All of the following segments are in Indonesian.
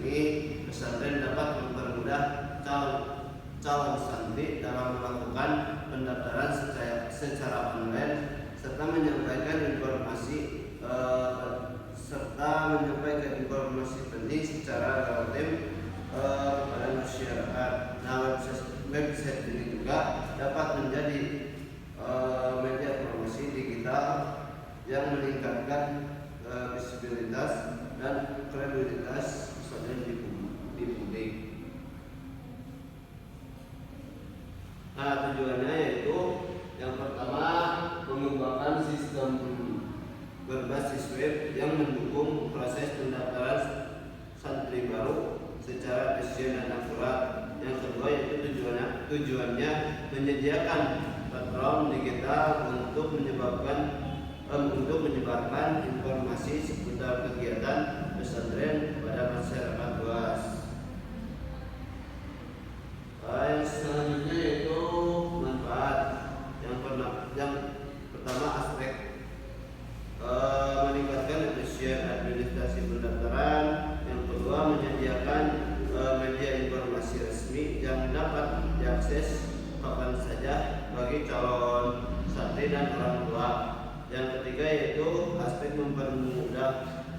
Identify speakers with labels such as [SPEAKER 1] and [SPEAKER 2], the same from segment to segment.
[SPEAKER 1] ini pesantren dapat mempermudah calon santri dalam melakukan pendaftaran secara online serta menyampaikan informasi penting secara real time kepada masyarakat. Nah, website ini juga dapat menjadi media promosi digital yang meningkatkan visibilitas dan kredibilitas pesantren di publik. Nah, tujuannya yaitu yang pertama mengembangkan sistem berbasis web yang mendukung proses pendaftaran santri baru secara efisien dan akurat. Yang kedua yaitu tujuannya menyediakan platform digital untuk menyebarkan informasi seputar kegiatan pesantren kepada masyarakat luas. Yang selanjutnya yaitu manfaat. Yang pertama aspek meningkatkan efisien administrasi pendaftaran. Yang kedua menyediakan media informasi resmi yang dapat diakses kapan saja bagi calon santri dan orang tua. Yang ketiga yaitu aspek mempermudah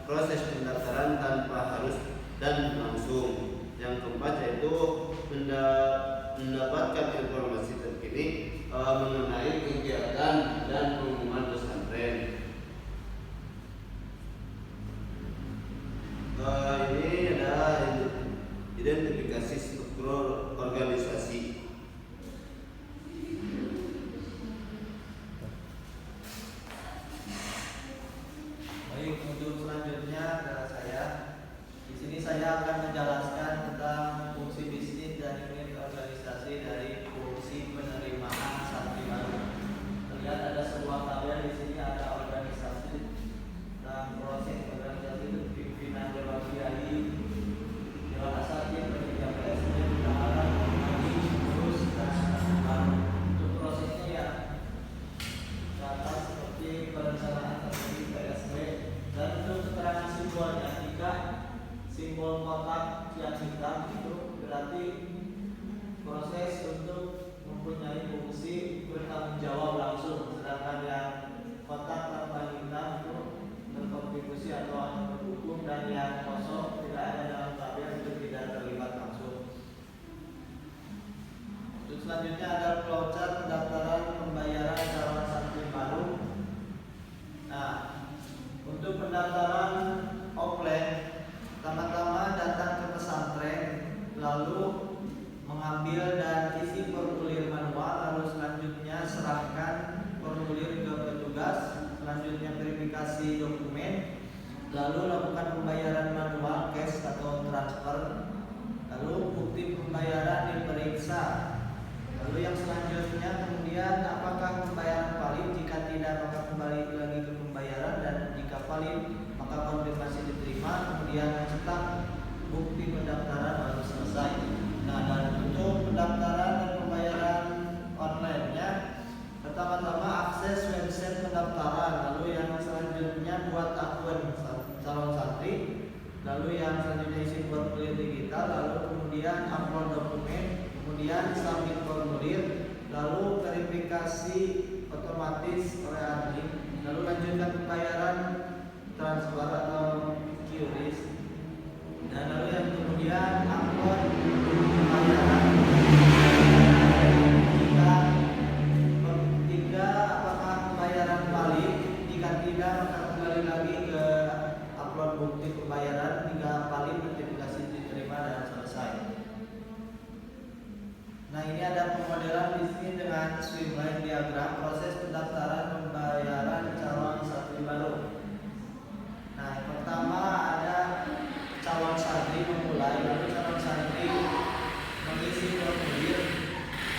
[SPEAKER 1] proses pendaftaran tanpa harus dan langsung. Yang keempat yaitu mendapatkan informasi terkini mengenai kegiatan dan pengumuman pesantren. Ini ada identifikasi struktur organisasi.
[SPEAKER 2] Baik, untuk selanjutnya adalah saya. Di sini saya akan menjelaskan tentang fungsi bisnis dan unit organisasi dari fungsi penerimaan santri baru. Terlihat ada sebuah tabel di sini, ada organisasi dan proses organisasi itu pimpinan dewan kiai, dewan asatidz, panitia PSD, bendahara, pengurus dan santri baru. Untuk prosesnya ya data seperti perencanaan strategi PSD. Dan untuk keterangan simbolnya, jika simbol kotak yang hitam itu berarti proses untuk mempunyai fungsi bertanggung jawab langsung, sedangkan yang kotak tanpa hitam itu berkontribusi atau hanya mendukung, dan yang kosong tidak ada dalam tabel itu tidak terlibat langsung. Untuk selanjutnya ada flowchart pendaftaran pembayaran calon santri baru. Nah, untuk pendaftaran offline, pertama-tama datang ke pesantren, lalu mengambil dan isi formulir manual, lalu selanjutnya serahkan formulir ke petugas, selanjutnya verifikasi dokumen, lalu lakukan pembayaran manual cash atau transfer, lalu bukti pembayaran diperiksa, lalu yang selanjutnya kemudian apakah pembayaran valid, jika tidak maka kembali lagi ke pembayaran, dan jika valid maka konfirmasi diterima, kemudian mencetak bukti pendaftaran baru selesai. Nah, dan untuk pendaftaran dan pembayaran online-nya, pertama-tama akses website pendaftaran, lalu yang selanjutnya buat akun calon santri, lalu yang selanjutnya isi formulir digital, lalu kemudian upload dokumen, kemudian submit formulir, lalu verifikasi otomatis oleh admin, lalu lanjutkan pembayaran transfer atau QRIS, dan lalu yang kemudian upload pembayaran. Jika apakah pembayaran valid, jika tidak maka kembali lagi ke upload bukti pembayaran, jika valid notifikasi diterima dan selesai. Nah, ini ada pemodelan di sini dengan streamline diagram proses pendaftaran pembayaran calon santri baru. Nah, yang pertama ada calon santri memulai, lalu calon santri mengisi formulir,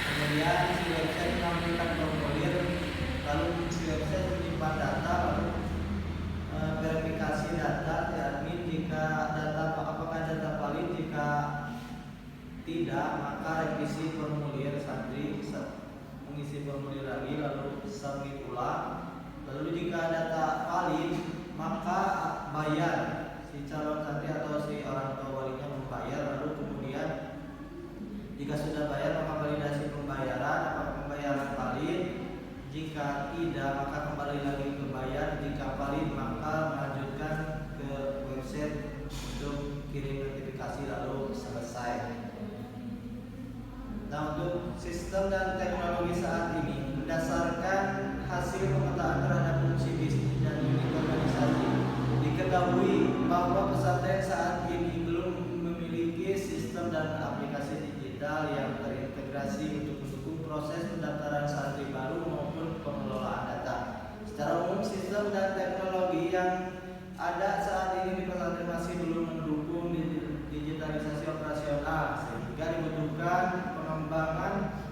[SPEAKER 2] kemudian si website menampilkan formulir, lalu si website menyimpan data, lalu verifikasi data admin, jika data apakah data valid, jika tidak maka revisi formulir santri, mengisi formulir lagi, lalu submit ulang, lalu jika data valid maka bayar, si calon santri atau si orang tua walinya Jika sudah bayar maka validasi pembayaran, apakah pembayaran valid. Jika tidak maka kembali lagi ke bayar. Jika valid maka melanjutkan ke website untuk kirim notifikasi lalu selesai. Nah, untuk sistem dan teknologi saat ini berdasarkan hasil pemetaan terhadap fungsi bisnis dan unit organisasi, diketahui bahwa pesantren saat ini belum memiliki sistem dan aplikasi digital yang terintegrasi untuk mendukung proses pendaftaran santri baru maupun pengelolaan data. Secara umum, sistem dan teknologi yang ada saat ini di pesantren masih belum mendukung digitalisasi operasional, sehingga dibutuhkan pengembangan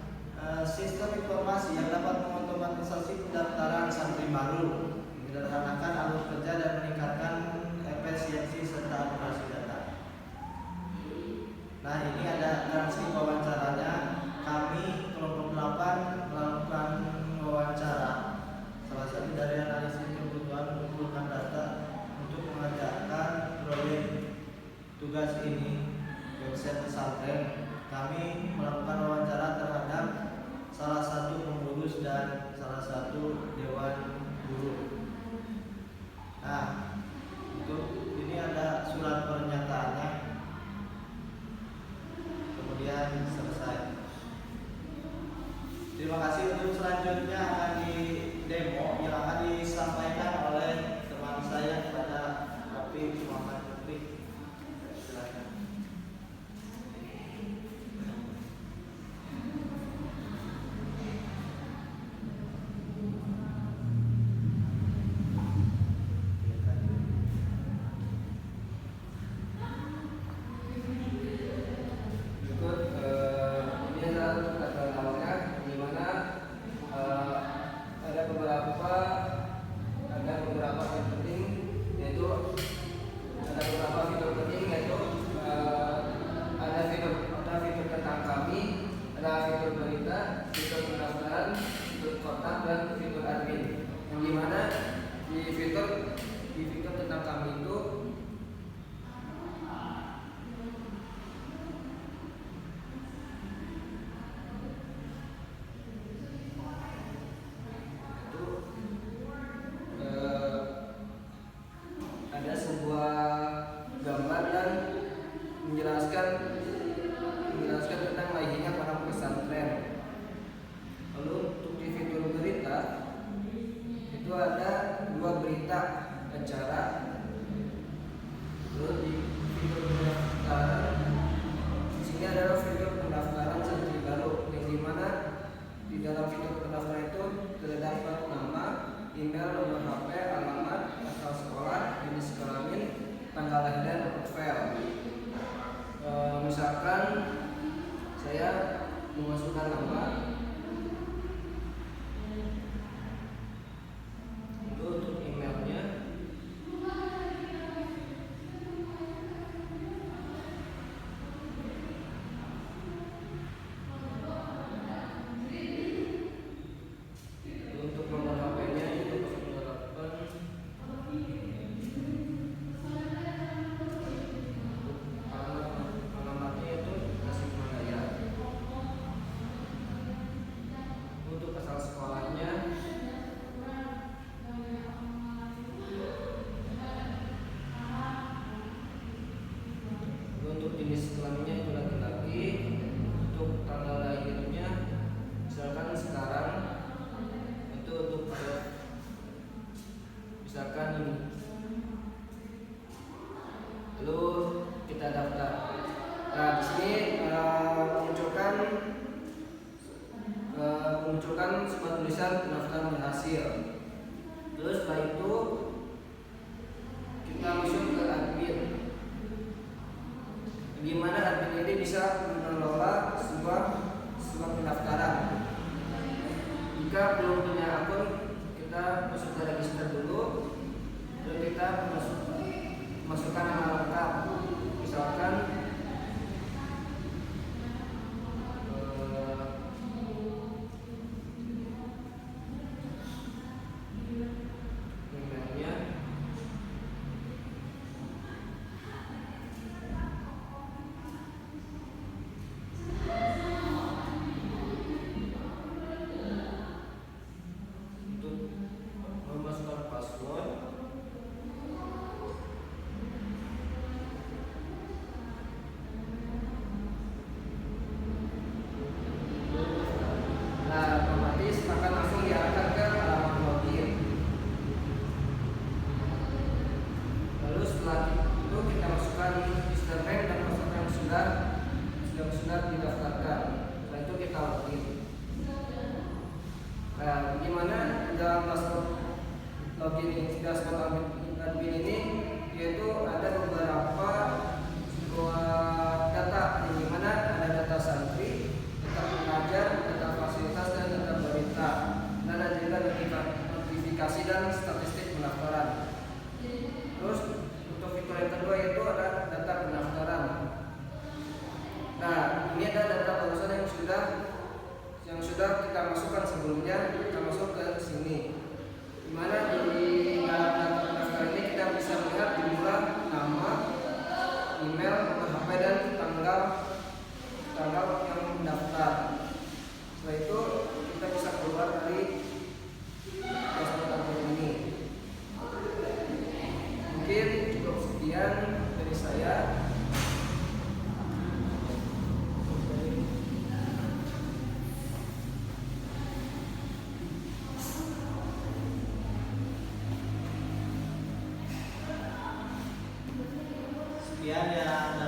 [SPEAKER 2] sistem informasi yang dapat mengotomatisasi pendaftaran santri baru, menyederhanakan alur kerja dan meningkatkan efisiensi serta akurasi data. Nah, ini ada transkrip wawancaranya. Kami kelompok 8 melakukan wawancara. Salah satu dari analisis kebutuhan mengumpulkan data untuk mengerjakan proyek tugas ini website pesantren. Kami melakukan wawancara terhadap salah satu pengurus dan salah satu dewan guru. Nah, untuk ini ada surat pernyataannya. Kemudian selesai. Terima kasih. Untuk selanjutnya akan di demo yang akan disampaikan oleh teman saya kepada Rafi Muhammad Rafi. Silakan.
[SPEAKER 3] Munculkan sebuah tulisan pendaftaran berhasil. Terus setelah itu kita masuk ke admin. Bagaimana admin ini bisa mengelola sebuah pendaftaran? Jika belum punya akun, kita masuk ke register dulu. Lalu kita masukkan nama lengkap. Misalkan emailnya Sekian dari saya.
[SPEAKER 2] Sekian yang